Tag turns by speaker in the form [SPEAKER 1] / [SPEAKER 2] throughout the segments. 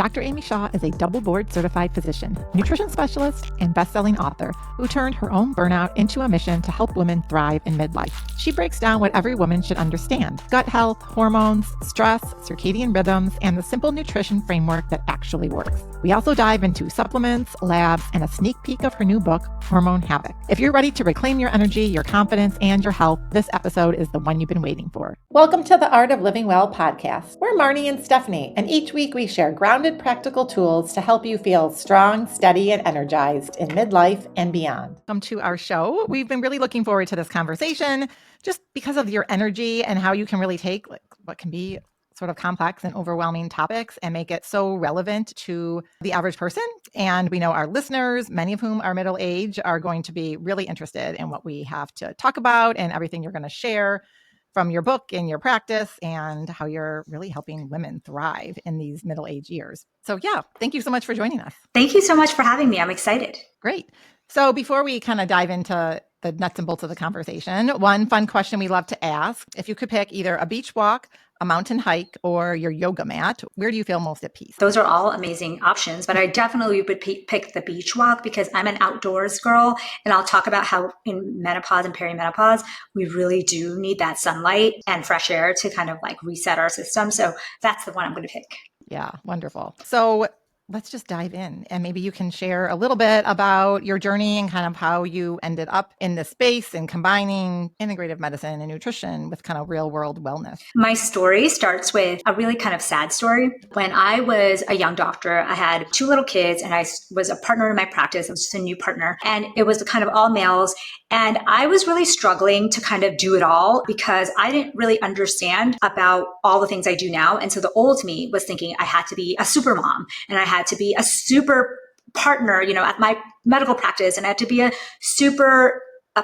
[SPEAKER 1] Dr. Amy Shah is a double board certified physician, nutrition specialist, and best-selling author who turned her own burnout into a mission to help women thrive in midlife. She breaks down what every woman should understand: gut health, hormones, stress, circadian rhythms, and the simple nutrition framework that actually works. We also dive into supplements, labs, and a sneak peek of her new book, Hormone Havoc. If you're ready to reclaim your energy, your confidence, and your health, this episode is the one you've been waiting for. Welcome to the Art of Living Well podcast. We're Marnie and Stephanie, and each week we share grounded, practical tools to help you feel strong, steady, and energized in midlife and beyond. Welcome to our show. We've been really looking forward to this conversation just because of your energy and how you can really take what can be sort of complex and overwhelming topics and make it so relevant to the average person. And we know our listeners, many of whom are middle age, are going to be really interested in what we have to talk about and everything you're going to share from your book and your practice and how you're really helping women thrive in these middle age years. So yeah, thank you so much for joining us.
[SPEAKER 2] Thank you so much for having me. I'm excited.
[SPEAKER 1] Great. So before we kind of dive into the nuts and bolts of the conversation, one fun question we love to ask: if you could pick either a beach walk, a mountain hike, or your yoga mat, where do you feel most at peace?
[SPEAKER 2] Those are all amazing options, but I definitely would pick the beach walk because I'm an outdoors girl, and I'll talk about how in menopause and perimenopause, we really do need that sunlight and fresh air to kind of like reset our system. So that's the one I'm going to pick.
[SPEAKER 1] Yeah, wonderful. So let's just dive in, and maybe you can share a little bit about your journey and kind of how you ended up in this space and combining integrative medicine and nutrition with kind of real world wellness.
[SPEAKER 2] My story starts with a really kind of sad story. When I was a young doctor, I had 2 little kids and I was a partner in my practice. I was just a new partner, and it was kind of all males. And I was really struggling to kind of do it all because I didn't really understand about all the things I do now. And so the old me was thinking I had to be a super mom and I had to be a super partner, at my medical practice, and I had to be a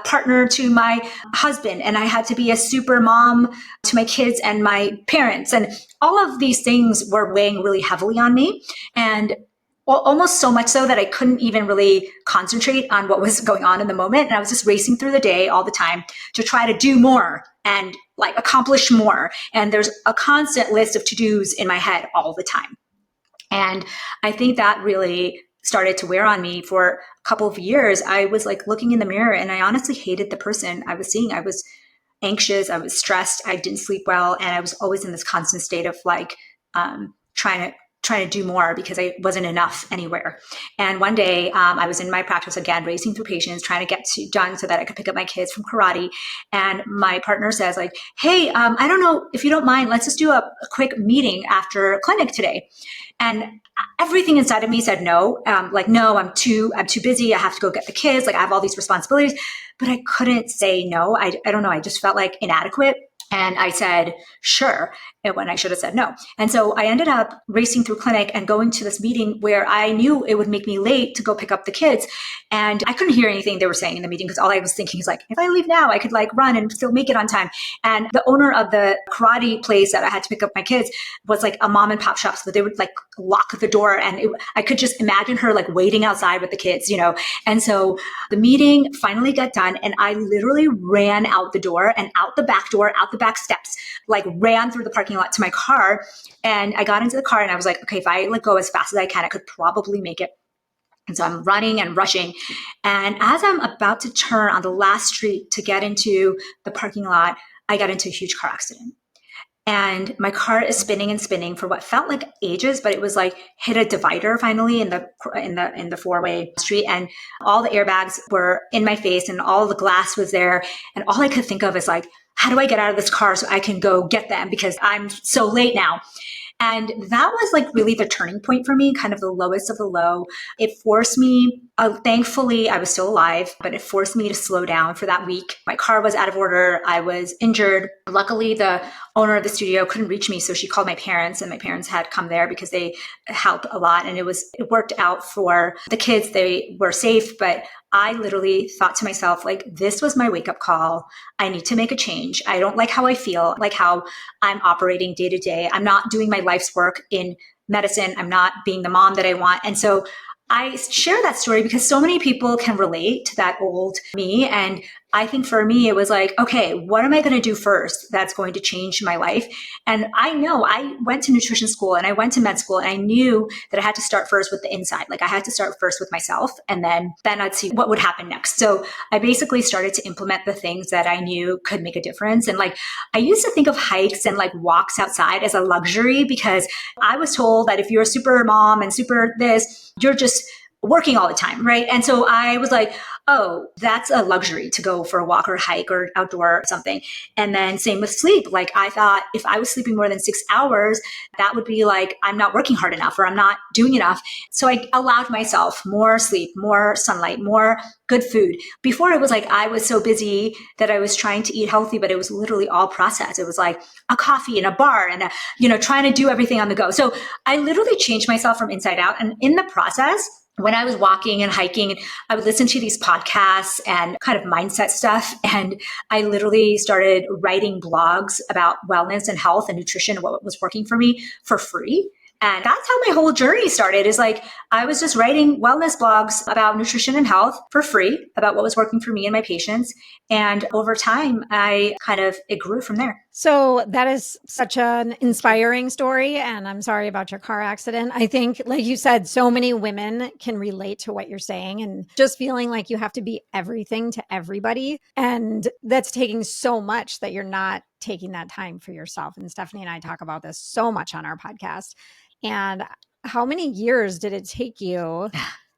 [SPEAKER 2] partner to my husband, and I had to be a super mom to my kids and my parents. And all of these things were weighing really heavily on me. And almost so much so that I couldn't even really concentrate on what was going on in the moment. And I was just racing through the day all the time to try to do more and like accomplish more. And there's a constant list of to-dos in my head all the time. And I think that really started to wear on me for a couple of years. I was like looking in the mirror and I honestly hated the person I was seeing. I was anxious, I was stressed, I didn't sleep well. And I was always in this constant state of like trying to do more because I wasn't enough anywhere. And one day I was in my practice again, racing through patients, trying to get done so that I could pick up my kids from karate. And my partner says like, hey, I don't know if you don't mind, let's just do a quick meeting after clinic today. And everything inside of me said no. No, I'm too busy. I have to go get the kids. Like I have all these responsibilities, but I couldn't say no. I don't know. I just felt like inadequate. And I said, sure, when I should have said no. And so I ended up racing through clinic and going to this meeting where I knew it would make me late to go pick up the kids. And I couldn't hear anything they were saying in the meeting because all I was thinking is like, if I leave now, I could like run and still make it on time. And the owner of the karate place that I had to pick up my kids was like a mom and pop shop. So they would like lock the door, and I could just imagine her like waiting outside with the kids, And so the meeting finally got done, and I literally ran out the door and out the back door, out the back steps, like ran through the parking lot to my car. And I got into the car and I was like, okay, if I like go as fast as I can, I could probably make it. And so I'm running and rushing. And as I'm about to turn on the last street to get into the parking lot, I got into a huge car accident. And my car is spinning and spinning for what felt like ages, but it was like hit a divider finally in the four-way street, and all the airbags were in my face and all the glass was there. And all I could think of is like, how do I get out of this car so I can go get them because I'm so late now? And that was like really the turning point for me, kind of the lowest of the low. It forced me, thankfully I was still alive, but it forced me to slow down for that week. My car was out of order. I was injured. Luckily, the owner of the studio couldn't reach me. So she called my parents, and my parents had come there because they helped a lot. And it worked out for the kids. They were safe, but I literally thought to myself, like, this was my wake up call. I need to make a change. I don't like how I feel, like how I'm operating day to day. I'm not doing my life's work in medicine. I'm not being the mom that I want. And so I share that story because so many people can relate to that old me. And I think for me, it was like, okay, what am I going to do first that's going to change my life? And I know I went to nutrition school and I went to med school, and I knew that I had to start first with the inside. Like I had to start first with myself, and then I'd see what would happen next. So I basically started to implement the things that I knew could make a difference. And like, I used to think of hikes and like walks outside as a luxury, because I was told that if you're a super mom and super this, you're just working all the time, right? And so I was like, oh, that's a luxury to go for a walk or hike or outdoor something. And then same with sleep. Like I thought if I was sleeping more than 6 hours, that would be like, I'm not working hard enough or I'm not doing enough. So I allowed myself more sleep, more sunlight, more good food. Before it was like, I was so busy that I was trying to eat healthy, but it was literally all processed. It was like a coffee and a bar and, trying to do everything on the go. So I literally changed myself from inside out. And in the process, when I was walking and hiking, I would listen to these podcasts and kind of mindset stuff. And I literally started writing blogs about wellness and health and nutrition and what was working for me for free. And that's how my whole journey started, is like, I was just writing wellness blogs about nutrition and health for free, about what was working for me and my patients. And over time, it grew from there.
[SPEAKER 3] So that is such an inspiring story. And I'm sorry about your car accident. I think, like you said, so many women can relate to what you're saying, and just feeling like you have to be everything to everybody. And that's taking so much that you're not taking that time for yourself. And Stephanie and I talk about this so much on our podcast. And how many years did it take you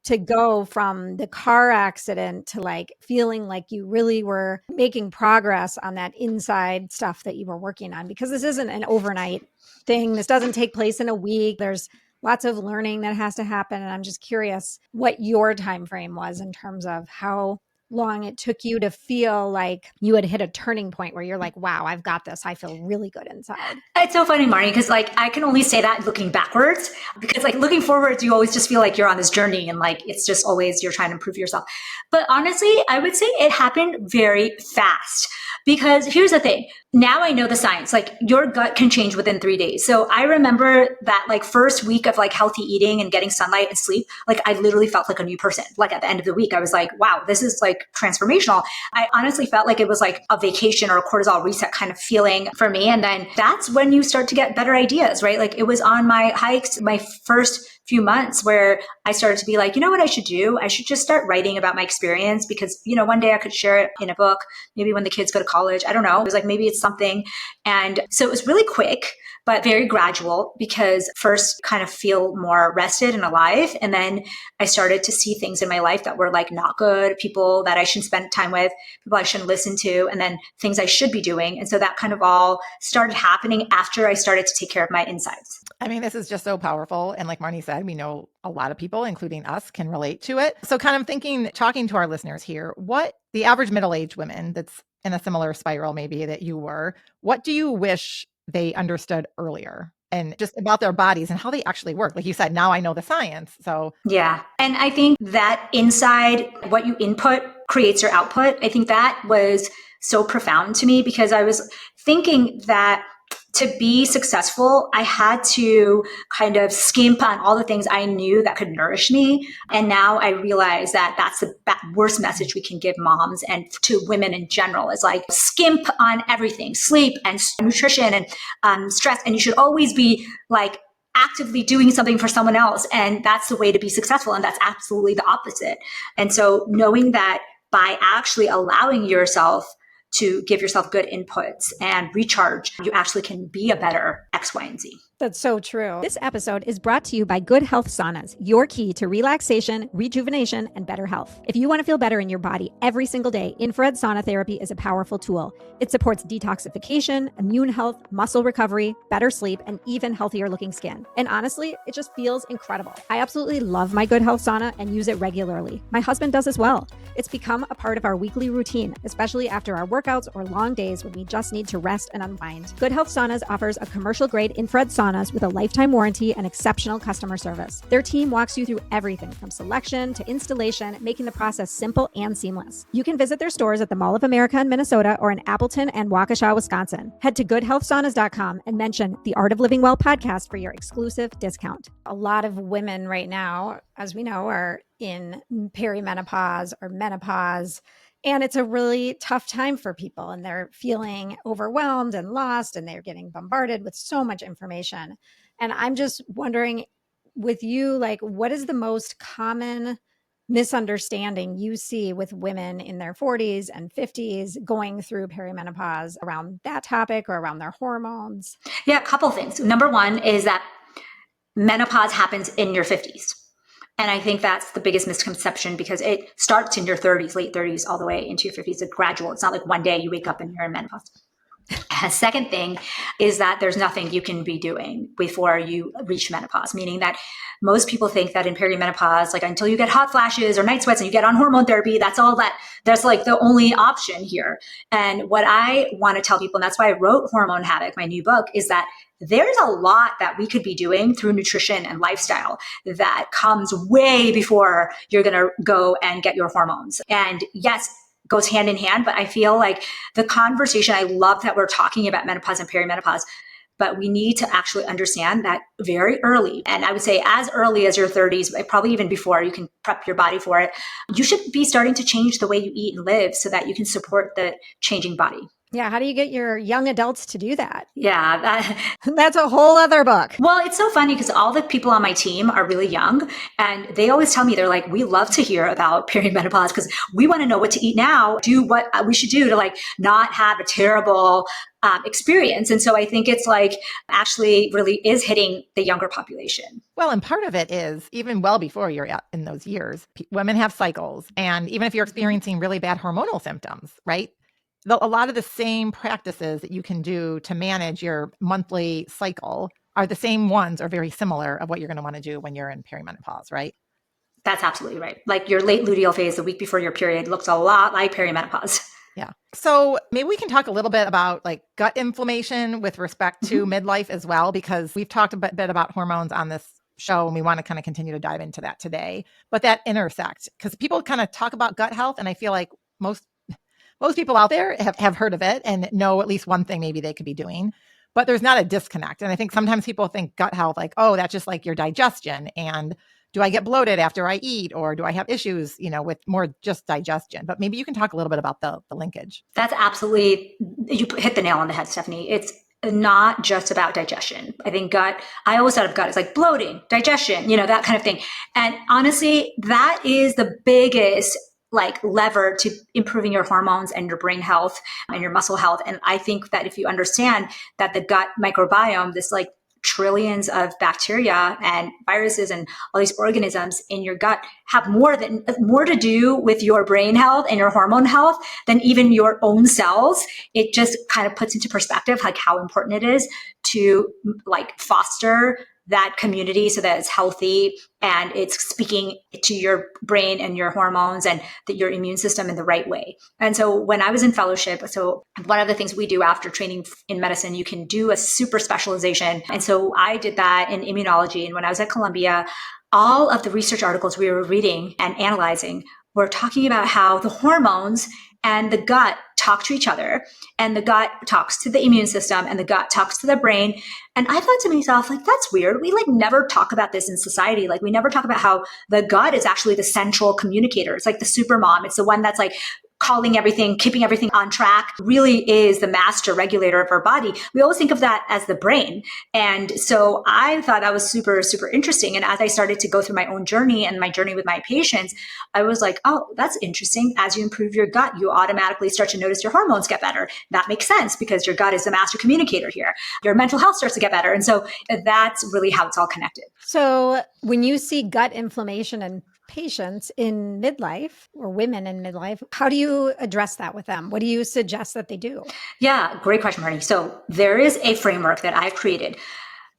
[SPEAKER 3] to go from the car accident to like feeling like you really were making progress on that inside stuff that you were working on? Because this isn't an overnight thing. This doesn't take place in a week. There's lots of learning that has to happen. And I'm just curious what your time frame was in terms of how long it took you to feel like you had hit a turning point where you're like, wow, I've got this. I feel really good inside.
[SPEAKER 2] It's so funny, Marnie, because like I can only say that looking backwards, because like looking forwards, you always just feel like you're on this journey and like it's just always you're trying to improve yourself. But honestly, I would say it happened very fast, because here's the thing. Now I know the science, like your gut can change within 3 days. So I remember that like first week of like healthy eating and getting sunlight and sleep, like I literally felt like a new person. Like at the end of the week, I was like, wow, this is like transformational. I honestly felt like it was like a vacation or a cortisol reset kind of feeling for me. And then that's when you start to get better ideas, right? Like it was on my hikes, my first few months, where I started to be like, you know what I should do? I should just start writing about my experience, because, one day I could share it in a book, maybe when the kids go to college. I don't know. It was like, maybe it's something. And so it was really quick, but very gradual, because first kind of feel more rested and alive. And then I started to see things in my life that were like not good, people that I shouldn't spend time with, people I shouldn't listen to, and then things I should be doing. And so that kind of all started happening after I started to take care of my insides.
[SPEAKER 1] I mean, this is just so powerful. And like Marnie said, we know a lot of people, including us, can relate to it. So kind of thinking, talking to our listeners here, what the average middle-aged woman that's in a similar spiral maybe that you were, what do you wish they understood earlier? And just about their bodies and how they actually work. Like you said, now I know the science. So
[SPEAKER 2] yeah. And I think that inside, what you input creates your output. I think that was so profound to me, because I was thinking that to be successful, I had to kind of skimp on all the things I knew that could nourish me. And now I realize that that's the worst message we can give moms and to women in general, is like skimp on everything, sleep and nutrition and stress. And you should always be like actively doing something for someone else. And that's the way to be successful. And that's absolutely the opposite. And so knowing that by actually allowing yourself to give yourself good inputs and recharge, you actually can be a better X, Y, and Z.
[SPEAKER 3] That's so true. This episode is brought to you by Good Health Saunas, your key to relaxation, rejuvenation, and better health. If you want to feel better in your body every single day, infrared sauna therapy is a powerful tool. It supports detoxification, immune health, muscle recovery, better sleep, and even healthier looking skin. And honestly, it just feels incredible. I absolutely love my Good Health Sauna and use it regularly. My husband does as well. It's become a part of our weekly routine, especially after our workouts or long days when we just need to rest and unwind. Good Health Saunas offers a commercial-grade infrared sauna with a lifetime warranty and exceptional customer service. Their team walks you through everything from selection to installation, making the process simple and seamless. You can visit their stores at the Mall of America in Minnesota or in Appleton and Waukesha, Wisconsin. Head to goodhealthsaunas.com and mention the Art of Living Well podcast for your exclusive discount. A lot of women right now, as we know, are in perimenopause or menopause. And it's a really tough time for people, and they're feeling overwhelmed and lost, and they're getting bombarded with so much information. And I'm just wondering with you, like, what is the most common misunderstanding you see with women in their 40s and 50s going through perimenopause around that topic or around their hormones?
[SPEAKER 2] Yeah, a couple things. Number one is that menopause happens in your 50s. And I think that's the biggest misconception because it starts in your 30s, late 30s, all the way into your 50s. It's gradual. It's not like one day you wake up and you're in menopause. A second thing is that there's nothing you can be doing before you reach menopause, meaning that most people think that in perimenopause, like until you get hot flashes or night sweats and you get on hormone therapy, that's like the only option here. And what I want to tell people, and that's why I wrote Hormone Havoc, my new book, is that there's a lot that we could be doing through nutrition and lifestyle that comes way before you're going to go and get your hormones. And yes, goes hand in hand, but I feel like the conversation, I love that we're talking about menopause and perimenopause, but we need to actually understand that very early. And I would say as early as your 30s, probably even before, you can prep your body for it. You should be starting to change the way you eat and live so that you can support the changing body.
[SPEAKER 3] Yeah. How do you get your young adults to do that?
[SPEAKER 2] Yeah.
[SPEAKER 3] That's a whole other book.
[SPEAKER 2] Well, it's so funny because all the people on my team are really young and they always tell me, they're like, we love to hear about perimenopause because we want to know what to eat now, do what we should do to like not have a terrible experience. And so I think it's like actually really is hitting the younger population.
[SPEAKER 1] Well, and part of it is even well before you're in those years, women have cycles. And even if you're experiencing really bad hormonal symptoms, right? A lot of the same practices that you can do to manage your monthly cycle are the same ones or very similar of what you're going to want to do when you're in perimenopause, right?
[SPEAKER 2] That's absolutely right. Like your late luteal phase, the week before your period, looks a lot like perimenopause.
[SPEAKER 1] Yeah. So maybe we can talk a little bit about like gut inflammation with respect to midlife as well, because we've talked a bit about hormones on this show and we want to kind of continue to dive into that today. But that intersect, because people kind of talk about gut health, and I feel like most people out there have heard of it and know at least one thing maybe they could be doing, but there's not a disconnect. And I think sometimes people think gut health, like, oh, that's just like your digestion. And do I get bloated after I eat, or do I have issues, with more just digestion? But maybe you can talk a little bit about the linkage.
[SPEAKER 2] That's absolutely, you hit the nail on the head, Stephanie. It's not just about digestion. I think I always thought of gut as like bloating, digestion, that kind of thing. And honestly, that is the biggest like lever to improving your hormones and your brain health and your muscle health. And I think that if you understand that the gut microbiome, this like trillions of bacteria and viruses and all these organisms in your gut have more to do with your brain health and your hormone health than even your own cells, it just kind of puts into perspective like how important it is to like foster that community so that it's healthy and it's speaking to your brain and your hormones and your immune system in the right way. And so when I was in fellowship, so one of the things we do after training in medicine, you can do a super specialization. And so I did that in immunology. And when I was at Columbia, all of the research articles we were reading and analyzing were talking about how the hormones and the gut talk to each other, and the gut talks to the immune system, and the gut talks to the brain. And I thought to myself, like, that's weird. We like never talk about this in society. Like we never talk about how the gut is actually the central communicator. It's like the super mom. It's the one that's like calling everything, keeping everything on track, really is the master regulator of our body. We always think of that as the brain. And so I thought that was super, super interesting. And as I started to go through my own journey and my journey with my patients, I was like, oh, that's interesting. As you improve your gut, you automatically start to notice your hormones get better. That makes sense because your gut is the master communicator here. Your mental health starts to get better. And so that's really how it's all connected.
[SPEAKER 3] So when you see gut inflammation in patients in midlife or women in midlife, how do you address that with them? What do you suggest that they do?
[SPEAKER 2] Yeah, great question, Marnie. So there is a framework that I've created.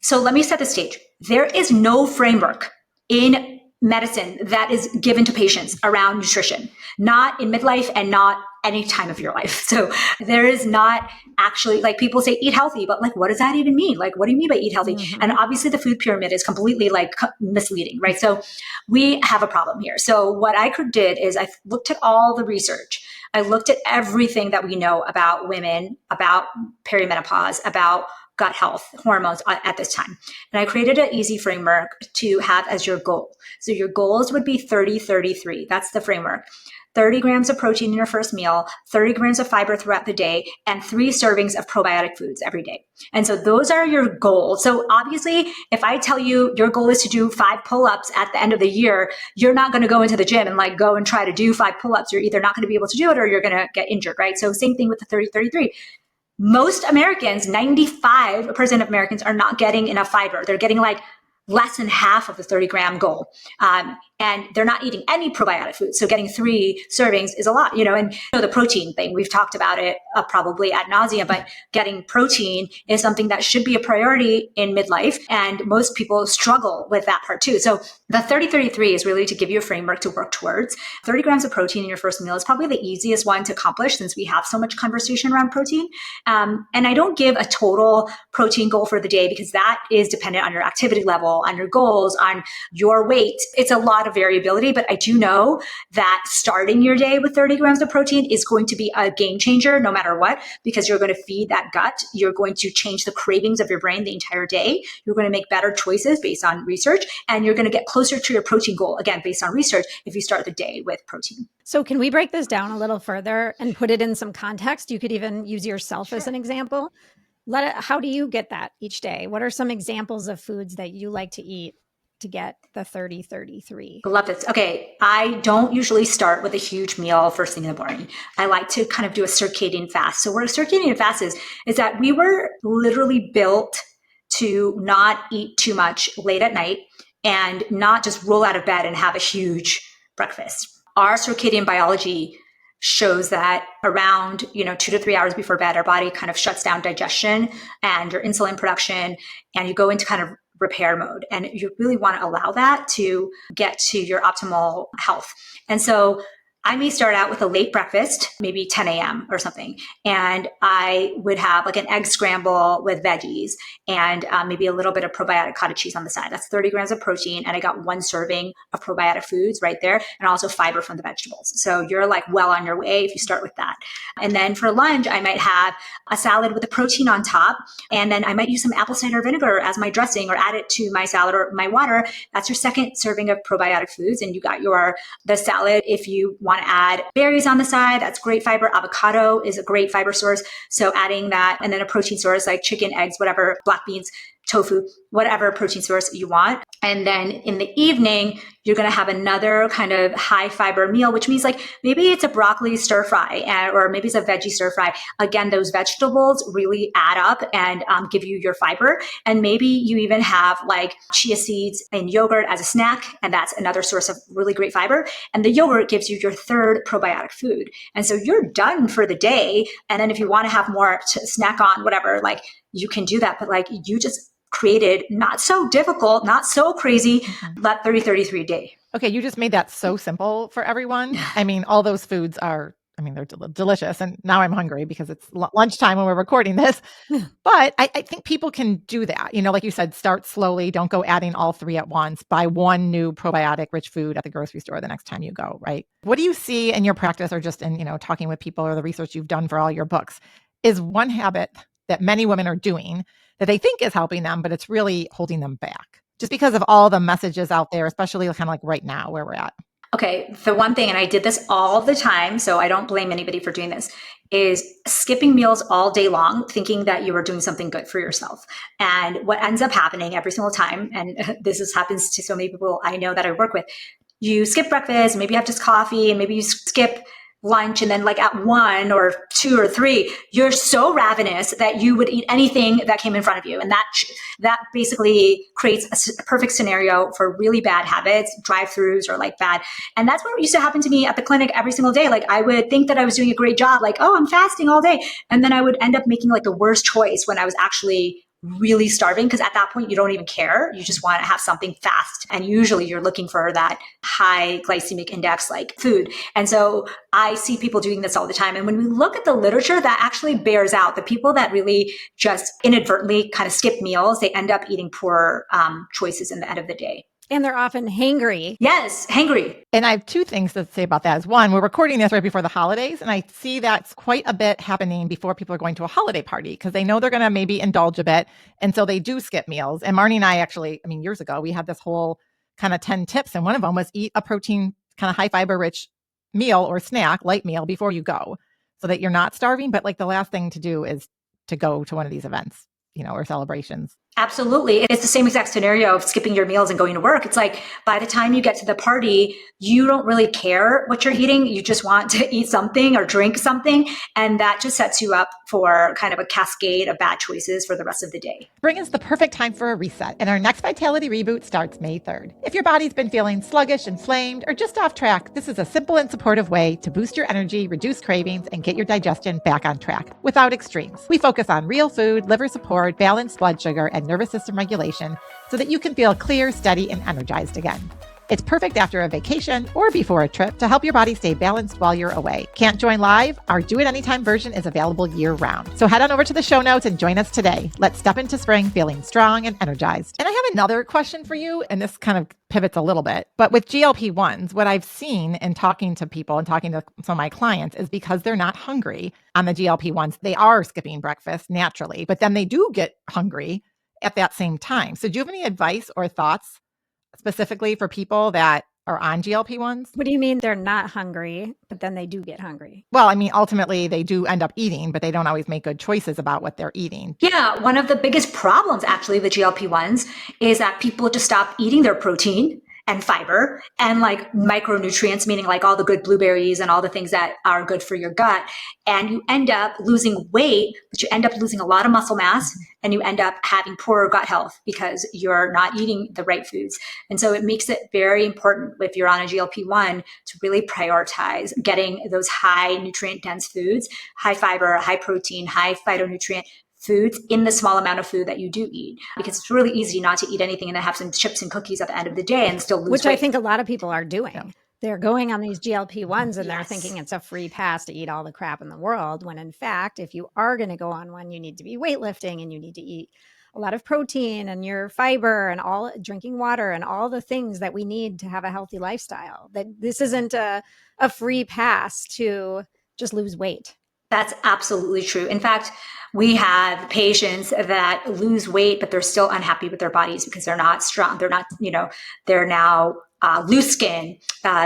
[SPEAKER 2] So let me set the stage. There is no framework in medicine that is given to patients around nutrition, not in midlife and not any time of your life. So there is not actually, like people say eat healthy, but like, what does that even mean? Like, what do you mean by eat healthy? Mm-hmm. And obviously the food pyramid is completely like misleading, right? So we have a problem here. So what I did is I looked at all the research. I looked at everything that we know about women, about perimenopause, about gut health, hormones at this time. And I created an easy framework to have as your goal. So your goals would be 30-33. That's the framework. 30 grams of protein in your first meal, 30 grams of fiber throughout the day, and 3 servings of probiotic foods every day. And so those are your goals. So obviously, if I tell you your goal is to do 5 pull-ups at the end of the year, you're not going to go into the gym and like go and try to do 5 pull-ups. You're either not going to be able to do it or you're going to get injured, right? So same thing with the 30-33. Most Americans, 95% of Americans are not getting enough fiber. They're getting like less than half of the 30-gram goal. And they're not eating any probiotic foods. So getting 3 servings is a lot, and the protein thing, we've talked about it probably ad nauseum, but getting protein is something that should be a priority in midlife. And most people struggle with that part too. So the 30-33 is really to give you a framework to work towards. 30 grams of protein in your first meal is probably the easiest one to accomplish since we have so much conversation around protein. And I don't give a total protein goal for the day because that is dependent on your activity level, on your goals, on your weight. It's a lot of variability, but I do know that starting your day with 30 grams of protein is going to be a game changer no matter what, because you're going to feed that gut. You're going to change the cravings of your brain the entire day. You're going to make better choices based on research, and you're going to get closer to your protein goal, again, based on research, if you start the day with protein.
[SPEAKER 3] So can we break this down a little further and put it in some context? You could even use yourself as an example. How do you get that each day? What are some examples of foods that you like to eat to get the 30-33?
[SPEAKER 2] Love this. Okay. I don't usually start with a huge meal first thing in the morning. I like to kind of do a circadian fast. So what a circadian fast is that we were literally built to not eat too much late at night and not just roll out of bed and have a huge breakfast. Our circadian biology shows that around 2 to 3 hours before bed, our body kind of shuts down digestion and your insulin production, and you go into kind of repair mode. And you really want to allow that to get to your optimal health. And so I may start out with a late breakfast, maybe 10 a.m. or something. And I would have like an egg scramble with veggies and maybe a little bit of probiotic cottage cheese on the side. That's 30 grams of protein. And I got 1 serving of probiotic foods right there, and also fiber from the vegetables. So you're like well on your way if you start with that. And then for lunch, I might have a salad with the protein on top. And then I might use some apple cider vinegar as my dressing or add it to my salad or my water. That's your second serving of probiotic foods. And you got the salad. If you want to add berries on the side, that's great fiber. Avocado is a great fiber source. So adding that, and then a protein source like chicken, eggs, whatever, black beans, tofu, whatever protein source you want. And then in the evening, you're going to have another kind of high fiber meal, which means like maybe it's a broccoli stir fry or maybe it's a veggie stir fry. Again, those vegetables really add up and give you your fiber. And maybe you even have like chia seeds and yogurt as a snack. And that's another source of really great fiber. And the yogurt gives you your third probiotic food. And so you're done for the day. And then if you want to have more to snack on, whatever, like you can do that. But like you just created not so difficult, not so crazy, that 30-33 day.
[SPEAKER 1] Okay, you just made that so simple for everyone. I mean, all those foods are, they're delicious. And now I'm hungry because it's lunchtime when we're recording this. But I think people can do that. Like you said, start slowly. Don't go adding all 3 at once. Buy 1 new probiotic-rich food at the grocery store the next time you go, right? What do you see in your practice or just in, talking with people or the research you've done for all your books is one habit that many women are doing that they think is helping them, but it's really holding them back just because of all the messages out there, especially kind of like right now where we're at?
[SPEAKER 2] Okay, the one thing, and I did this all the time, so I don't blame anybody for doing this, is skipping meals all day long, thinking that you are doing something good for yourself. And what ends up happening every single time, and happens to so many people I know that I work with, you skip breakfast, maybe you have just coffee, and maybe you skip lunch, and then like at 1 or 2 or 3, you're so ravenous that you would eat anything that came in front of you. And that basically creates a perfect scenario for really bad habits, drive-throughs or like bad. And that's what used to happen to me at the clinic every single day. Like I would think that I was doing a great job, like, oh, I'm fasting all day. And then I would end up making like the worst choice when I was actually really starving, because at that point you don't even care. You just want to have something fast. And usually you're looking for that high glycemic index like food. And so I see people doing this all the time. And when we look at the literature, that actually bears out. The people that really just inadvertently kind of skip meals, they end up eating poor choices in the end of the day.
[SPEAKER 3] And they're often hangry.
[SPEAKER 2] Yes, hangry.
[SPEAKER 1] And I have 2 things to say about that. As one, we're recording this right before the holidays, and I see that's quite a bit happening before people are going to a holiday party because they know they're going to maybe indulge a bit. And so they do skip meals. And Marnie and I actually, years ago, we had this whole kind of 10 tips, and one of them was eat a protein, kind of high fiber rich meal or snack, light meal before you go so that you're not starving. But like the last thing to do is to go to one of these events, or celebrations.
[SPEAKER 2] Absolutely. It's the same exact scenario of skipping your meals and going to work. It's like by the time you get to the party, you don't really care what you're eating. You just want to eat something or drink something. And that just sets you up for kind of a cascade of bad choices for the rest of the day.
[SPEAKER 1] Spring is the perfect time for a reset, and our next Vitality Reboot starts May 3rd. If your body's been feeling sluggish, inflamed, or just off track, this is a simple and supportive way to boost your energy, reduce cravings, and get your digestion back on track without extremes. We focus on real food, liver support, balanced blood sugar, and nervous system regulation so that you can feel clear, steady, and energized again. It's perfect after a vacation or before a trip to help your body stay balanced while you're away. Can't join live? Our Do It Anytime version is available year-round. So head on over to the show notes and join us today. Let's step into spring feeling strong and energized. And I have another question for you, and this kind of pivots a little bit. But with GLP-1s, what I've seen in talking to people and talking to some of my clients is because they're not hungry on the GLP-1s, they are skipping breakfast naturally, but then they do get hungry at that same time. So do you have any advice or thoughts specifically for people that are on GLP-1s?
[SPEAKER 3] What do you mean they're not hungry, but then they do get hungry?
[SPEAKER 1] Well, I mean, ultimately they do end up eating, but they don't always make good choices about what they're eating.
[SPEAKER 2] Yeah, one of the biggest problems actually with GLP-1s is that people just stop eating their protein and fiber and like micronutrients, meaning like all the good blueberries and all the things that are good for your gut. And you end up losing weight, but you end up losing a lot of muscle mass and you end up having poorer gut health because you're not eating the right foods. And so it makes it very important if you're on a GLP-1 to really prioritize getting those high nutrient dense foods, high fiber, high protein, high phytonutrient foods in the small amount of food that you do eat, because it's really easy not to eat anything and then have some chips and cookies at the end of the day and still lose
[SPEAKER 3] Which
[SPEAKER 2] weight.
[SPEAKER 3] I think a lot of people are doing. Yeah. They're going on these GLP-1s and they're
[SPEAKER 2] Yes.
[SPEAKER 3] thinking it's a free pass to eat all the crap in the world, when in fact, if you are going to go on one, you need to be weightlifting and you need to eat a lot of protein and your fiber and all, drinking water and all the things that we need to have a healthy lifestyle. That this isn't a free pass to just lose weight.
[SPEAKER 2] That's absolutely true. In fact, we have patients that lose weight, but they're still unhappy with their bodies because they're not strong. They're not, they're now loose skin.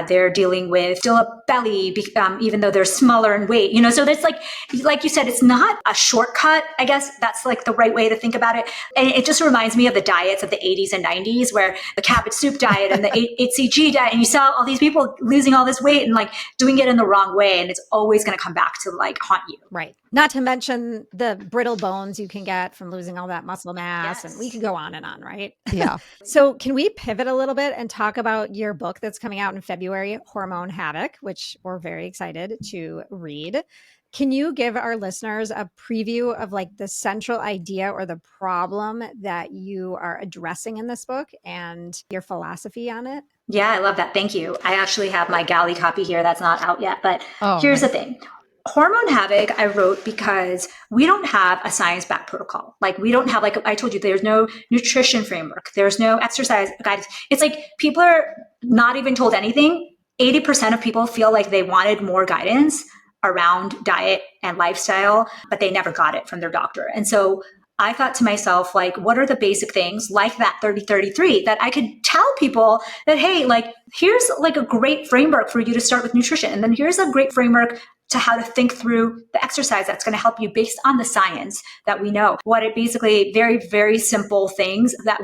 [SPEAKER 2] They're dealing with still a belly, even though they're smaller in weight, so that's like you said, it's not a shortcut. I guess that's like the right way to think about it. And it just reminds me of the diets of the 80s and 90s, where the cabbage soup diet and the 8CG diet, and you saw all these people losing all this weight and like doing it in the wrong way. And it's always going to come back to like haunt you.
[SPEAKER 3] Right. Not to mention the brittle bones you can get from losing all that muscle mass. Yes. And we could go on, right?
[SPEAKER 1] Yeah.
[SPEAKER 3] So can we pivot a little bit and talk about your book that's coming out in February, Hormone Havoc, which we're very excited to read. Can you give our listeners a preview of like the central idea or the problem that you are addressing in this book and your philosophy on it?
[SPEAKER 2] Yeah, I love that. Thank you. I actually have my galley copy here that's not out yet, but here's the thing. Hormone Havoc I wrote because we don't have a science-backed protocol. Like we don't have, like I told you, there's no nutrition framework. There's no exercise guidance. It's like people are not even told anything. 80% of people feel like they wanted more guidance around diet and lifestyle, but they never got it from their doctor. And so I thought to myself, like, what are the basic things like that 30-33 that I could tell people that, hey, like, here's like a great framework for you to start with nutrition. And then here's a great framework to how to think through the exercise that's going to help you based on the science that we know. What it basically, very, very simple things that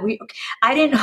[SPEAKER 2] I didn't,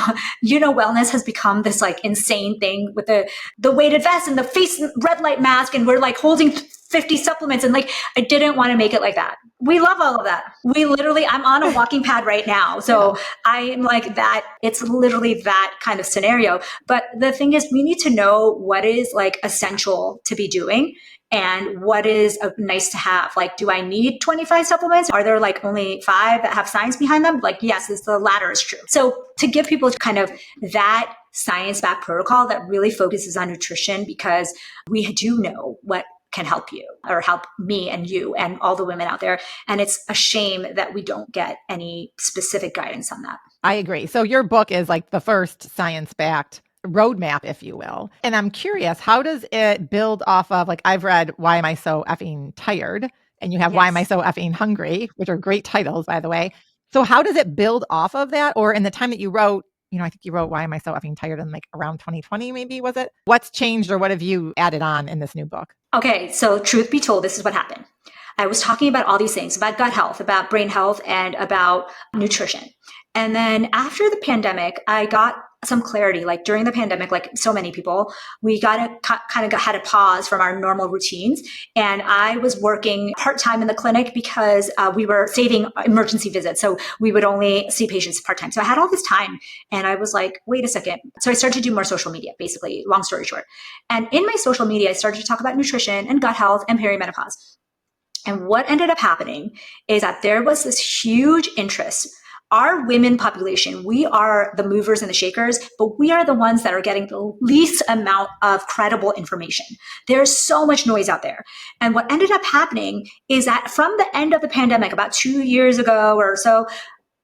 [SPEAKER 2] wellness has become this like insane thing with the weighted vest and the face red light mask. And we're like holding 50 supplements. And like, I didn't want to make it like that. We love all of that. I'm on a walking pad right now. So I am like that. It's literally that kind of scenario. But the thing is, we need to know what is like essential to be doing and what is nice to have. Like, do I need 25 supplements? Are there like only 5 that have science behind them? Like, yes, the latter is true. So to give people kind of that science-backed protocol that really focuses on nutrition, because we do know what can help you or help me and you and all the women out there. And it's a shame that we don't get any specific guidance on that.
[SPEAKER 1] I agree. So your book is like the first science-backed roadmap, if you will. And I'm curious, how does it build off of, like, I've read Why Am I So Effing Tired? And you have Why Am I So Effing Hungry, which are great titles, by the way. So how does it build off of that? Or in the time that you wrote, I think you wrote, Why Am I So Effing Tired? In like around 2020, maybe, was it? What's changed or what have you added on in this new book?
[SPEAKER 2] Okay, so truth be told, this is what happened. I was talking about all these things, about gut health, about brain health, and about nutrition. And then after the pandemic, I got some clarity. Like during the pandemic, like so many people, we had a pause from our normal routines. And I was working part-time in the clinic because we were saving emergency visits. So we would only see patients part-time. So I had all this time and I was like, wait a second. So I started to do more social media, basically, long story short. And in my social media, I started to talk about nutrition and gut health and perimenopause. And what ended up happening is that there was this huge interest. Our women population, we are the movers and the shakers, but we are the ones that are getting the least amount of credible information. There's so much noise out there. And what ended up happening is that from the end of the pandemic, about 2 years ago or so,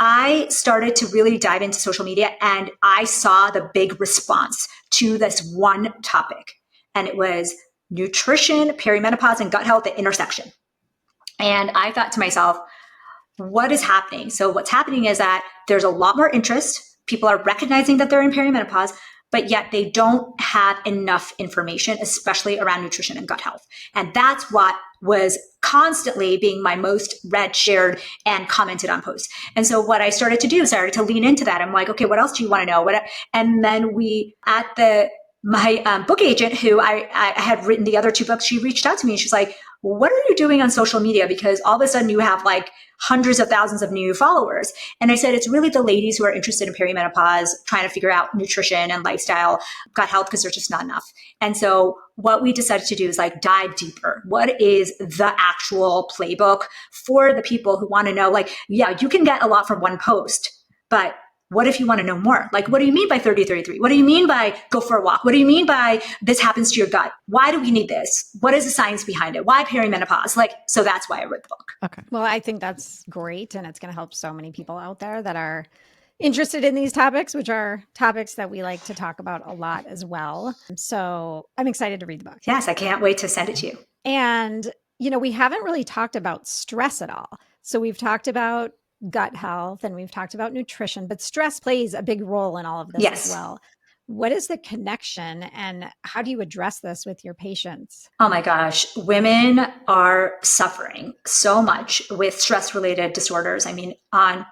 [SPEAKER 2] I started to really dive into social media and I saw the big response to this one topic. And it was nutrition, perimenopause, and gut health, the intersection. And I thought to myself, what is happening? So what's happening is that there's a lot more interest. People are recognizing that they're in perimenopause, but yet they don't have enough information, especially around nutrition and gut health. And that's what was constantly being my most read, shared, and commented on posts. And so what I started to do is I started to lean into that. I'm like, okay, what else do you want to know? And then my book agent, who I had written the other 2 books, she reached out to me and she's like, what are you doing on social media? Because all of a sudden you have like hundreds of thousands of new followers. And I said, it's really the ladies who are interested in perimenopause, trying to figure out nutrition and lifestyle, gut health, because there's just not enough. And so what we decided to do is like dive deeper. What is the actual playbook for the people who want to know, like, yeah, you can get a lot from one post, but what if you want to know more? Like, what do you mean by 30-33? What do you mean by go for a walk? What do you mean by this happens to your gut? Why do we need this? What is the science behind it? Why perimenopause? So that's why I wrote the book.
[SPEAKER 1] Okay.
[SPEAKER 3] Well, I think that's great. And it's going to help so many people out there that are interested in these topics, which are topics that we like to talk about a lot as well. So I'm excited to read the book.
[SPEAKER 2] Yes, I can't wait to send it to you.
[SPEAKER 3] And, we haven't really talked about stress at all. So we've talked about gut health and we've talked about nutrition, but stress plays a big role in all of this as well. What is the connection and how do you address this with your patients?
[SPEAKER 2] Oh my gosh, women are suffering so much with stress-related disorders. I mean, on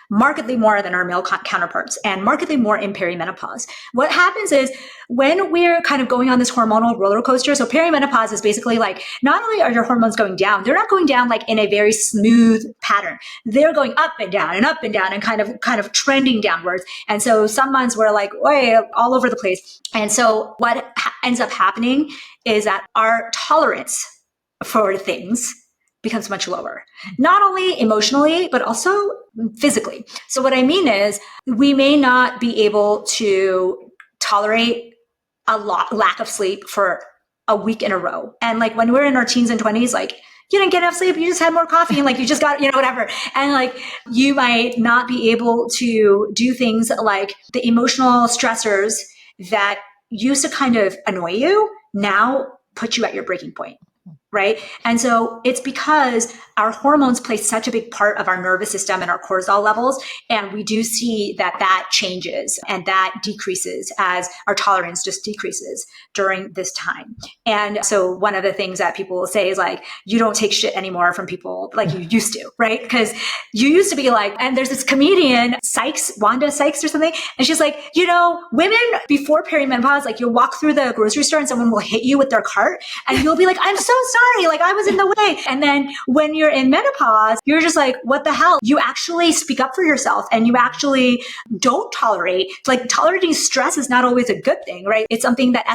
[SPEAKER 2] markedly more than our male counterparts and markedly more in perimenopause. What happens is when we're kind of going on this hormonal roller coaster, so perimenopause is basically like, not only are your hormones going down, they're not going down like in a very smooth pattern. They're going up and down and kind of trending downwards. And so some months we're like way all over the place. And so what ends up happening is that our tolerance for things becomes much lower, not only emotionally, but also physically. So what I mean is we may not be able to tolerate a lack of sleep for a week in a row. And like when we're in our teens and 20s, like you didn't get enough sleep, you just had more coffee and like you just got, whatever. And like you might not be able to do things like the emotional stressors that used to kind of annoy you now put you at your breaking point. Right. And so it's because our hormones play such a big part of our nervous system and our cortisol levels. And we do see that changes and that decreases as our tolerance just decreases during this time. And so one of the things that people will say is like, you don't take shit anymore from people like you used to, right? Because you used to be like, and there's this comedian, Wanda Sykes or something. And she's like, women before perimenopause, like you'll walk through the grocery store and someone will hit you with their cart and you'll be like, I'm so sorry. Like I was in the way. And then when you're in menopause, you're just like, what the hell? You actually speak up for yourself and you actually don't tolerate. Like tolerating stress is not always a good thing, right? It's something that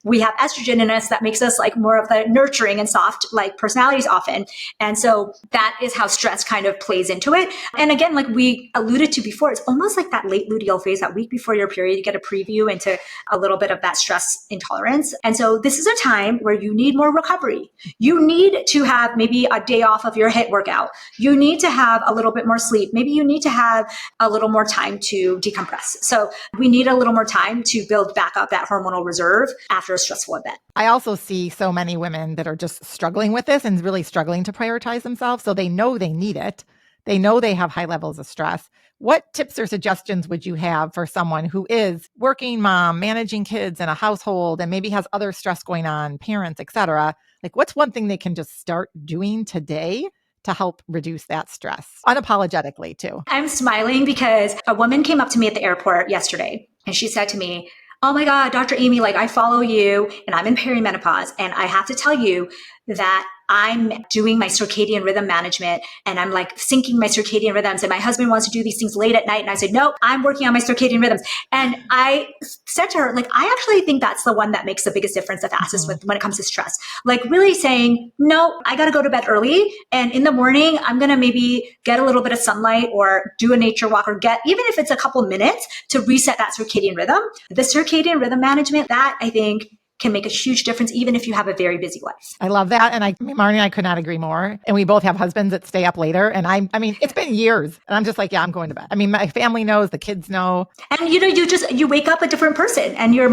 [SPEAKER 2] we have estrogen in us that makes us like more of the nurturing and soft like personalities often. And so that is how stress kind of plays into it. And again, like we alluded to before, it's almost like that late luteal phase, that week before your period, you get a preview into a little bit of that stress intolerance. And so this is a time where you need more recovery. You need to have maybe a day off of your HIIT workout. You need to have a little bit more sleep. Maybe you need to have a little more time to decompress. So we need a little more time to build back up that hormonal reserve after a stressful event.
[SPEAKER 1] I also see so many women that are just struggling with this and really struggling to prioritize themselves. So they know they need it, They know they have high levels of stress. What tips or suggestions would you have for someone who is working mom, managing kids in a household, and maybe has other stress going on, parents, etc.? Like, what's one thing they can just start doing today to help reduce that stress unapologetically too?
[SPEAKER 2] I'm smiling because a woman came up to me at the airport yesterday and she said to me, "Oh my God, Dr. Amy, like I follow you and I'm in perimenopause. And I have to tell you that I'm doing my circadian rhythm management and I'm like syncing my circadian rhythms. And my husband wants to do these things late at night." And I said, "No, I'm working on my circadian rhythms." And I said to her, like, I actually think that's the one that makes the biggest difference the fastest when it comes to stress. Like really saying, no, I got to go to bed early. And in the morning, I'm going to maybe get a little bit of sunlight or do a nature walk or get, even if it's a couple minutes to reset that circadian rhythm. The circadian rhythm management, that I think can make a huge difference, even if you have a very busy life.
[SPEAKER 1] I love that. And Marnie and I could not agree more. And we both have husbands that stay up later. And I mean, it's been years. And I'm just like, yeah, I'm going to bed. I mean, my family knows, the kids know.
[SPEAKER 2] And you wake up a different person and you're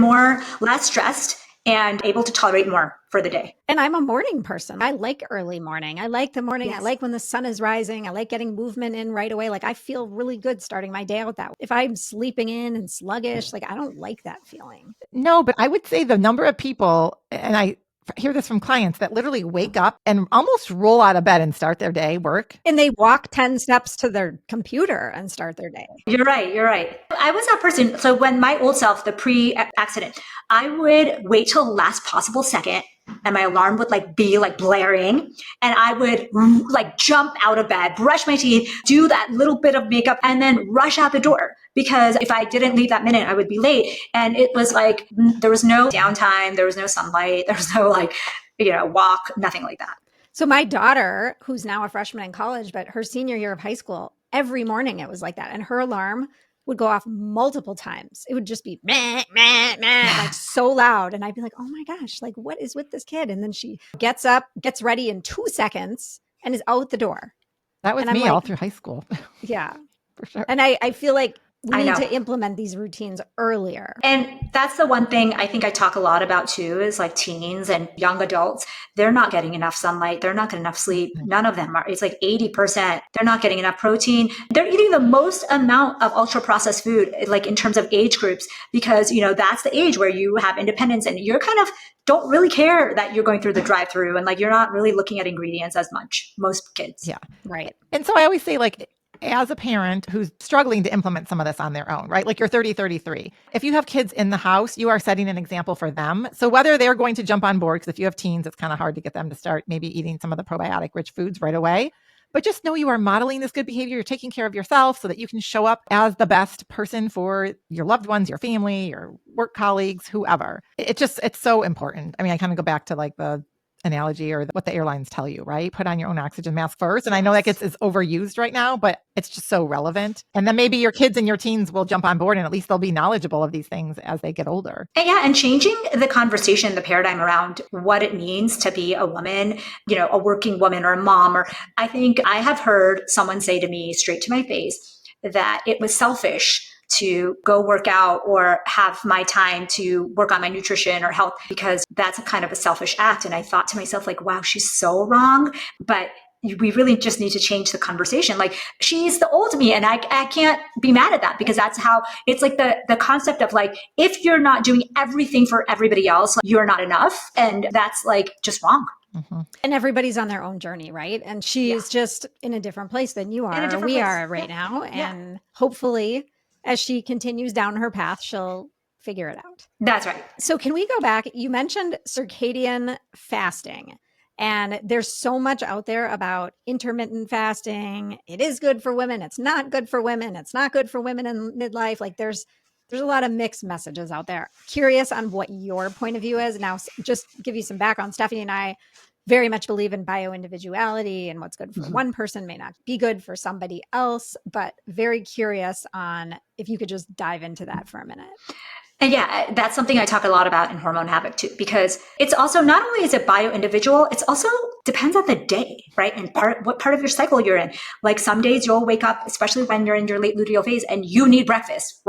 [SPEAKER 2] less stressed and able to tolerate more for the day.
[SPEAKER 3] And I'm a morning person. I like early morning. I like the morning.
[SPEAKER 2] Yes.
[SPEAKER 3] I like when the sun is rising. I like getting movement in right away. Like I feel really good starting my day out that way. If I'm sleeping in and sluggish, like I don't like that feeling.
[SPEAKER 1] No, but I would say the number of people, and I hear this from clients, that literally wake up and almost roll out of bed and start their day, work.
[SPEAKER 3] And they walk 10 steps to their computer and start their day.
[SPEAKER 2] You're right. I was that person. So when my old self, the pre-accident, I would wait till the last possible second and my alarm would be blaring and I would jump out of bed, brush my teeth, do that little bit of makeup and then rush out the door. Because if I didn't leave that minute, I would be late. And it was like, there was no downtime. There was no sunlight. There was no walk, nothing like that.
[SPEAKER 3] So my daughter, who's now a freshman in college, but her senior year of high school, every morning it was like that. And her alarm would go off multiple times. It would just be meh, meh, meh, like so loud. And I'd be like, oh my gosh, like what is with this kid? And then she gets up, gets ready in 2 seconds and is out the door.
[SPEAKER 1] That was me all through high school.
[SPEAKER 3] Yeah.
[SPEAKER 1] For sure.
[SPEAKER 3] And I feel like we need to implement these routines earlier.
[SPEAKER 2] And that's the one thing I think I talk a lot about too, is like teens and young adults. They're not getting enough sunlight. They're not getting enough sleep. None of them are. It's like 80%. They're not getting enough protein. They're eating the most amount of ultra processed food, like in terms of age groups, because, that's the age where you have independence and you're kind of don't really care that you're going through the drive-through and you're not really looking at ingredients as much, most kids.
[SPEAKER 1] Yeah.
[SPEAKER 3] Right.
[SPEAKER 1] And so I always say as a parent who's struggling to implement some of this on their own, right? Like you're 30, 33. If you have kids in the house, you are setting an example for them. So whether they're going to jump on board, because if you have teens, it's kind of hard to get them to start maybe eating some of the probiotic rich foods right away. But just know you are modeling this good behavior. You're taking care of yourself so that you can show up as the best person for your loved ones, your family, your work colleagues, whoever. It's so important. I mean, I kind of go back to the analogy or what the airlines tell you, right? Put on your own oxygen mask first. And I know that is overused right now, but it's just so relevant. And then maybe your kids and your teens will jump on board and at least they'll be knowledgeable of these things as they get older.
[SPEAKER 2] And changing the conversation, the paradigm around what it means to be a woman, a working woman or a mom. Or I think I have heard someone say to me straight to my face that it was selfish to go work out or have my time to work on my nutrition or health, because that's a kind of a selfish act. And I thought to myself, wow, she's so wrong. But we really just need to change the conversation. She's the old me and I can't be mad at that, because that's how it's the concept of if you're not doing everything for everybody else, you're not enough. And that's just wrong.
[SPEAKER 3] Mm-hmm. And everybody's on their own journey, right? And she's just in a different place than you are, or we are right now. And hopefully as she continues down her path, she'll figure it out.
[SPEAKER 2] That's right.
[SPEAKER 3] So can we go back? You mentioned circadian fasting, and there's so much out there about intermittent fasting. It is good for women. It's not good for women. It's not good for women in midlife. There's a lot of mixed messages out there. Curious on what your point of view is. Now, just give you some background. Stephanie and I very much believe in bio-individuality, and what's good for one person may not be good for somebody else, but very curious on if you could just dive into that for a minute.
[SPEAKER 2] And that's something I talk a lot about in Hormone Havoc too, because it's also not only is it bio-individual, it's also depends on the day, right? And what part of your cycle you're in. Some days you'll wake up, especially when you're in your late luteal phase, and you need breakfast.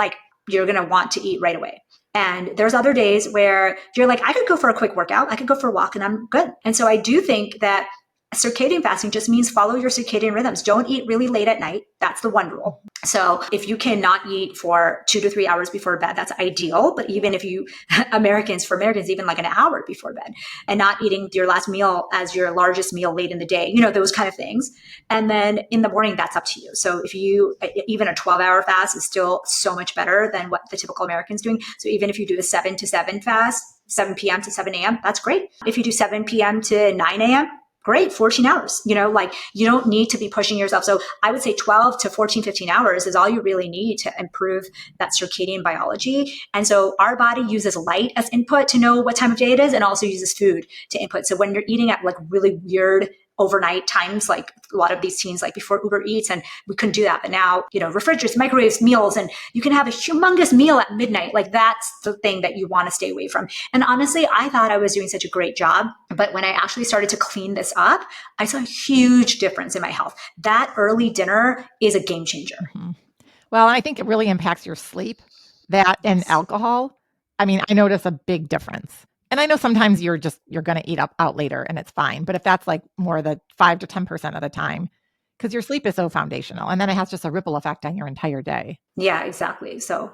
[SPEAKER 2] You're going to want to eat right away. And there's other days where you're I could go for a quick workout. I could go for a walk and I'm good. And so I do think that Circadian fasting just means follow your circadian rhythms. Don't eat really late at night. That's the one rule. So if you cannot eat for 2 to 3 hours before bed, that's ideal. But even if you, for Americans, even like an hour before bed, and not eating your last meal as your largest meal late in the day, those kind of things. And then in the morning, that's up to you. So if you, even a 12-hour fast is still so much better than what the typical American's doing. So even if you do the 7 to 7 fast, 7 p.m. to 7 a.m., that's great. If you do 7 p.m. to 9 a.m., great, 14 hours, you don't need to be pushing yourself. So I would say 12 to 14, 15 hours is all you really need to improve that circadian biology. And so our body uses light as input to know what time of day it is, and also uses food to input. So when you're eating at like really weird overnight times, like a lot of these teens, like before Uber Eats, and we couldn't do that. But now, refrigerators, microwaves, meals, and you can have a humongous meal at midnight. Like that's the thing that you want to stay away from. And honestly, I thought I was doing such a great job. But when I actually started to clean this up, I saw a huge difference in my health. That early dinner is a game changer.
[SPEAKER 1] Mm-hmm. Well, I think it really impacts your sleep, that and alcohol. I mean, I notice a big difference. And I know sometimes you're going to eat out later and it's fine. But if that's like more the 5 to 10% of the time, because your sleep is so foundational, and then it has just a ripple effect on your entire day.
[SPEAKER 2] Yeah, exactly. So.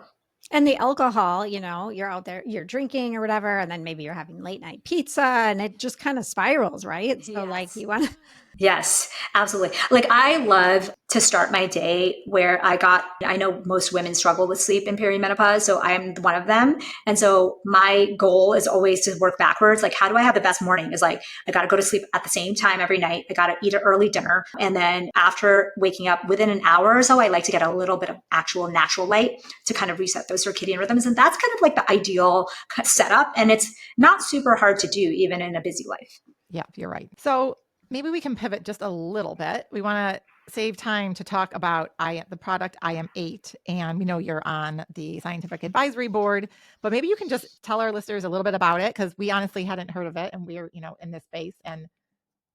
[SPEAKER 3] And the alcohol, you're out there, you're drinking or whatever, and then maybe you're having late night pizza and it just kind of spirals, right? So like you want to.
[SPEAKER 2] Yes, absolutely. Like I love to start my day where I know most women struggle with sleep in perimenopause. So I'm one of them. And so my goal is always to work backwards. Like, how do I have the best morning? Is like, I got to go to sleep at the same time every night. I got to eat an early dinner. And then after waking up within an hour or so, I like to get a little bit of actual natural light to kind of reset those circadian rhythms. And that's kind of like the ideal setup. And it's not super hard to do even in a busy life.
[SPEAKER 1] Yeah, you're right. So maybe we can pivot just a little bit. We want to save time to talk about the product IM8, and we know you're on the scientific advisory board, but maybe you can just tell our listeners a little bit about it, because we honestly hadn't heard of it, and we're in this space, and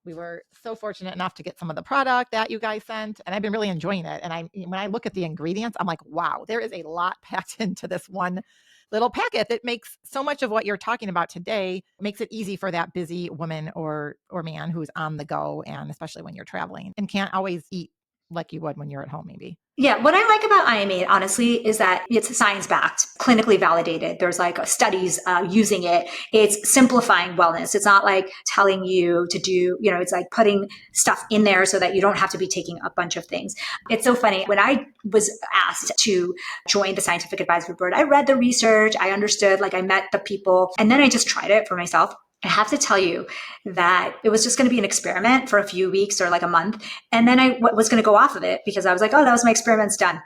[SPEAKER 1] we were so fortunate enough to get some of the product that you guys sent, and I've been really enjoying it. And when I look at the ingredients, I'm like, wow, there is a lot packed into this one little packet that makes so much of what you're talking about today, makes it easy for that busy woman or man who's on the go, and especially when you're traveling and can't always eat like you would when you're at home, maybe.
[SPEAKER 2] Yeah, what I like about IM8, honestly, is that it's science-backed, clinically validated. There's like studies using it. It's simplifying wellness. It's not like telling you to do, it's like putting stuff in there so that you don't have to be taking a bunch of things. It's so funny. When I was asked to join the scientific advisory board, I read the research, I understood, like I met the people, and then I just tried it for myself. I have to tell you that it was just going to be an experiment for a few weeks or like a month. And then I was going to go off of it because I was like, oh, that was my experiment's done.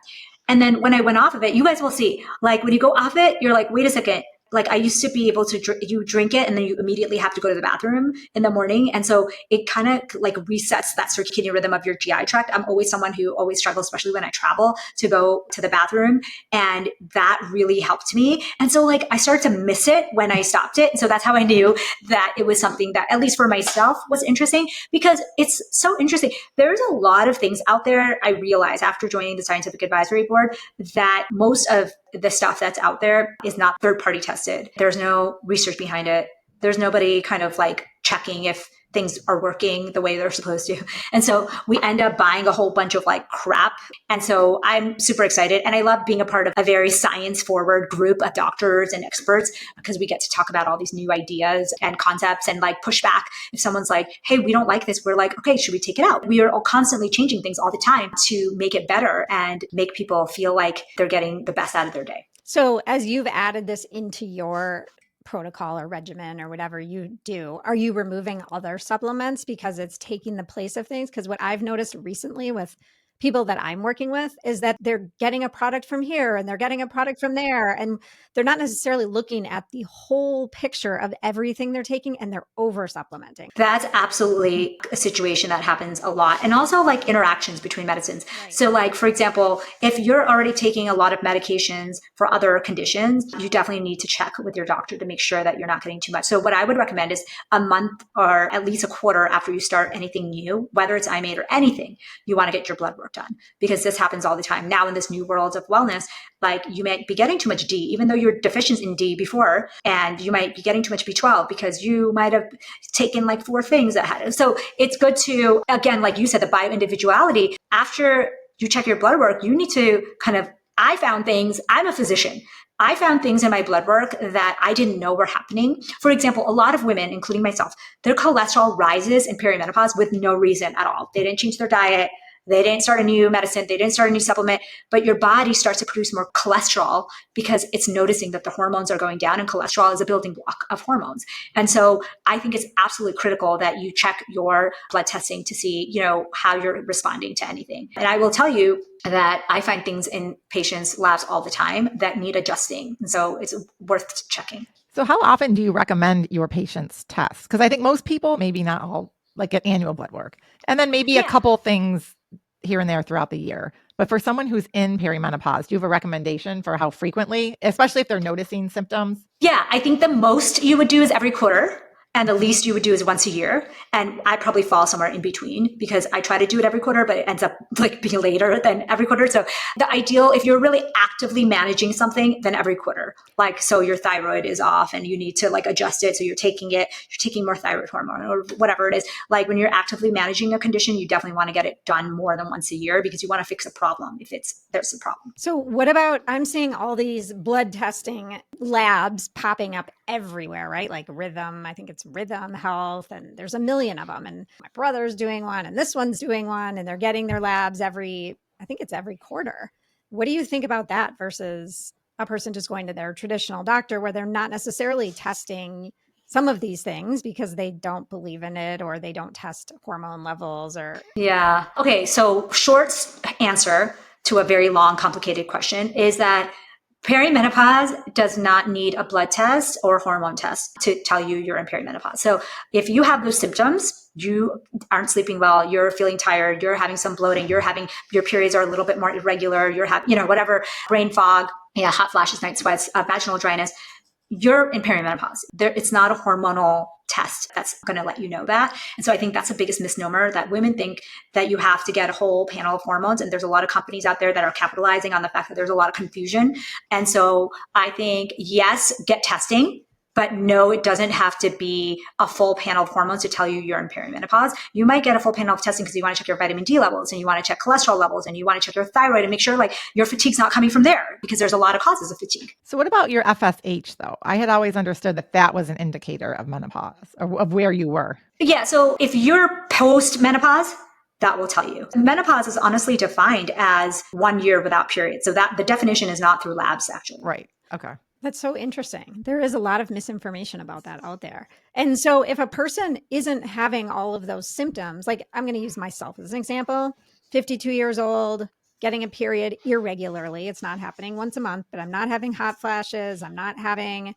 [SPEAKER 2] And then when I went off of it, you guys will see, like when you go off it, you're like, wait a second. Like I used to be able to you drink it and then you immediately have to go to the bathroom in the morning. And so it kind of like resets that circadian rhythm of your GI tract. I'm always someone who always struggles, especially when I travel, to go to the bathroom. And that really helped me. And so like I started to miss it when I stopped it. And so that's how I knew that it was something that, at least for myself, was interesting, because it's so interesting. There's a lot of things out there. I realized after joining the scientific advisory board that most of the stuff that's out there is not third-party tested. There's no research behind it. There's nobody kind of like checking if things are working the way they're supposed to. And so we end up buying a whole bunch of like crap. And so I'm super excited. And I love being a part of a very science-forward group of doctors and experts, because we get to talk about all these new ideas and concepts and like push back. If someone's like, hey, we don't like this, we're like, okay, should we take it out? We are all constantly changing things all the time to make it better and make people feel like they're getting the best out of their day.
[SPEAKER 3] So as you've added this into your protocol or regimen or whatever you do, are you removing other supplements because it's taking the place of things? Because what I've noticed recently with people that I'm working with is that they're getting a product from here and they're getting a product from there, and they're not necessarily looking at the whole picture of everything they're taking, and they're over supplementing.
[SPEAKER 2] That's absolutely a situation that happens a lot. And also like interactions between medicines. Right. So like, for example, if you're already taking a lot of medications for other conditions, you definitely need to check with your doctor to make sure that you're not getting too much. So what I would recommend is a month or at least a quarter after you start anything new, whether it's IM8 or anything, you want to get your blood work. work done, because this happens all the time now in this new world of wellness. Like you might be getting too much D, even though you're deficient in D before, and you might be getting too much B12 because you might have taken like 4 things ahead. So it's good to, again, like you said, the bio-individuality. After you check your blood work, you need to I found things, I'm a physician. I found things in my blood work that I didn't know were happening. For example, a lot of women, including myself, their cholesterol rises in perimenopause with no reason at all. They didn't change their diet. They didn't start a new medicine. They didn't start a new supplement, but your body starts to produce more cholesterol because it's noticing that the hormones are going down, and cholesterol is a building block of hormones. And so I think it's absolutely critical that you check your blood testing to see, how you're responding to anything. And I will tell you that I find things in patients' labs all the time that need adjusting. And so it's worth checking.
[SPEAKER 1] So how often do you recommend your patients test? Because I think most people, maybe not all, like get annual blood work, and then maybe a couple things here and there throughout the year. But for someone who's in perimenopause, do you have a recommendation for how frequently, especially if they're noticing symptoms?
[SPEAKER 2] Yeah, I think the most you would do is every quarter. And the least you would do is once a year. And I probably fall somewhere in between because I try to do it every quarter, but it ends up like being later than every quarter. So the ideal, if you're really actively managing something, then every quarter. Like, so your thyroid is off and you need to like adjust it. So you're taking more thyroid hormone or whatever it is. Like when you're actively managing a condition, you definitely want to get it done more than once a year because you want to fix a problem if there's a problem.
[SPEAKER 3] So what about, I'm seeing all these blood testing labs popping up everywhere, right? Like Rhythm, I think it's Rhythm Health, and there's a million of them. And my brother's doing one and this one's doing one, and they're getting their labs every quarter. What do you think about that versus a person just going to their traditional doctor where they're not necessarily testing some of these things because they don't believe in it or they don't test hormone levels or...
[SPEAKER 2] Yeah. Okay. So short answer to a very long, complicated question is that perimenopause does not need a blood test or hormone test to tell you you're in perimenopause. So if you have those symptoms, you aren't sleeping well, you're feeling tired, you're having some bloating, your periods are a little bit more irregular, you're having, whatever, brain fog, hot flashes, night sweats, vaginal dryness, you're in perimenopause. It's not a hormonal test that's going to let you know that. And so I think that's the biggest misnomer, that women think that you have to get a whole panel of hormones. And there's a lot of companies out there that are capitalizing on the fact that there's a lot of confusion. And so I think, yes, get testing, but no, it doesn't have to be a full panel of hormones to tell you you're in perimenopause. You might get a full panel of testing because you want to check your vitamin D levels and you want to check cholesterol levels and you want to check your thyroid and make sure like your fatigue's not coming from there, because there's a lot of causes of fatigue.
[SPEAKER 1] So what about your FSH though? I had always understood that was an indicator of menopause or of where you were.
[SPEAKER 2] Yeah. So if you're post-menopause, that will tell you. Menopause is honestly defined as 1 year without periods. So that the definition is not through labs actually.
[SPEAKER 1] Right. Okay.
[SPEAKER 3] That's so interesting. There is a lot of misinformation about that out there. And so if a person isn't having all of those symptoms, like I'm going to use myself as an example, 52 years old, getting a period irregularly. It's not happening once a month, but I'm not having hot flashes. I'm not having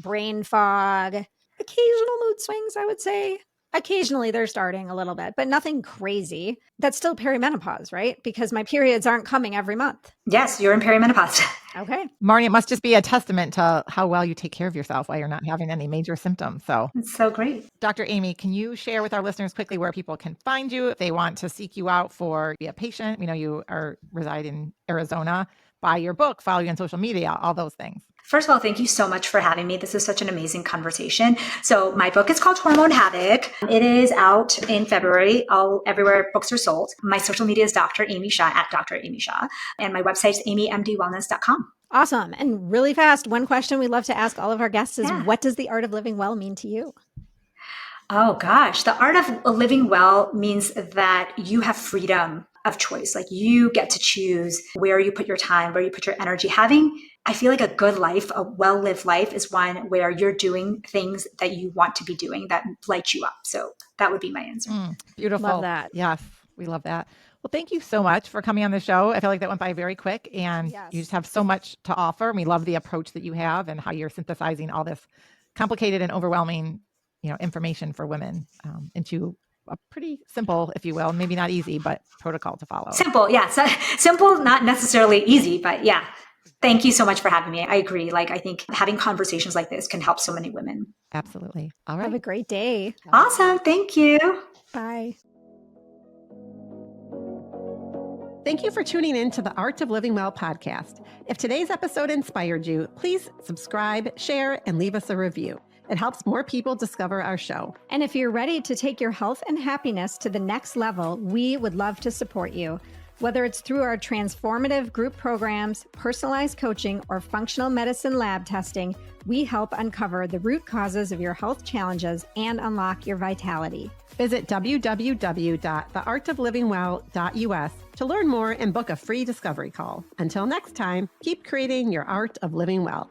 [SPEAKER 3] brain fog, occasional mood swings, I would say. Occasionally they're starting a little bit, but nothing crazy. That's still perimenopause, right? Because my periods aren't coming every month.
[SPEAKER 2] Yes, you're in perimenopause.
[SPEAKER 3] Okay.
[SPEAKER 1] Marnie, it must just be a testament to how well you take care of yourself while you're not having any major symptoms. So
[SPEAKER 2] it's so great.
[SPEAKER 1] Dr. Amy, can you share with our listeners quickly where people can find you if they want to seek you out for be a patient? We know you reside in Arizona. Buy your book, follow you on social media, all those things.
[SPEAKER 2] First of all, thank you so much for having me. This is such an amazing conversation. So my book is called Hormone Havoc. It is out in February, everywhere books are sold. My social media is Dr. Amy Shah at Dr. Amy Shah. And my website is amymdwellness.com.
[SPEAKER 3] Awesome. And really fast, one question we love to ask all of our guests is, what does the art of living well mean to you?
[SPEAKER 2] Oh gosh, the art of living well means that you have freedom of choice. Like you get to choose where you put your time, where you put your energy. I feel like a good life, a well-lived life is one where you're doing things that you want to be doing that light you up. So that would be my answer.
[SPEAKER 1] Beautiful.
[SPEAKER 3] Love that.
[SPEAKER 1] Yes, we love that. Well, thank you so much for coming on the show. I feel like that went by very quick and you just have so much to offer. And we love the approach that you have and how you're synthesizing all this complicated and overwhelming, information for women into a pretty simple, if you will, maybe not easy, but protocol to follow.
[SPEAKER 2] Simple. Yeah. So, simple, not necessarily easy, but yeah. Thank you so much for having me. I agree. I think having conversations like this can help so many women.
[SPEAKER 1] Absolutely. All right.
[SPEAKER 3] Have a great day.
[SPEAKER 2] Awesome. Thank you.
[SPEAKER 3] Bye.
[SPEAKER 4] Thank you for tuning in to the Art of Living Well podcast. If today's episode inspired you, please subscribe, share, and leave us a review. It helps more people discover our show.
[SPEAKER 3] And if you're ready to take your health and happiness to the next level, we would love to support you. Whether it's through our transformative group programs, personalized coaching, or functional medicine lab testing, we help uncover the root causes of your health challenges and unlock your vitality.
[SPEAKER 4] Visit www.theartoflivingwell.us to learn more and book a free discovery call. Until next time, keep creating your art of living well.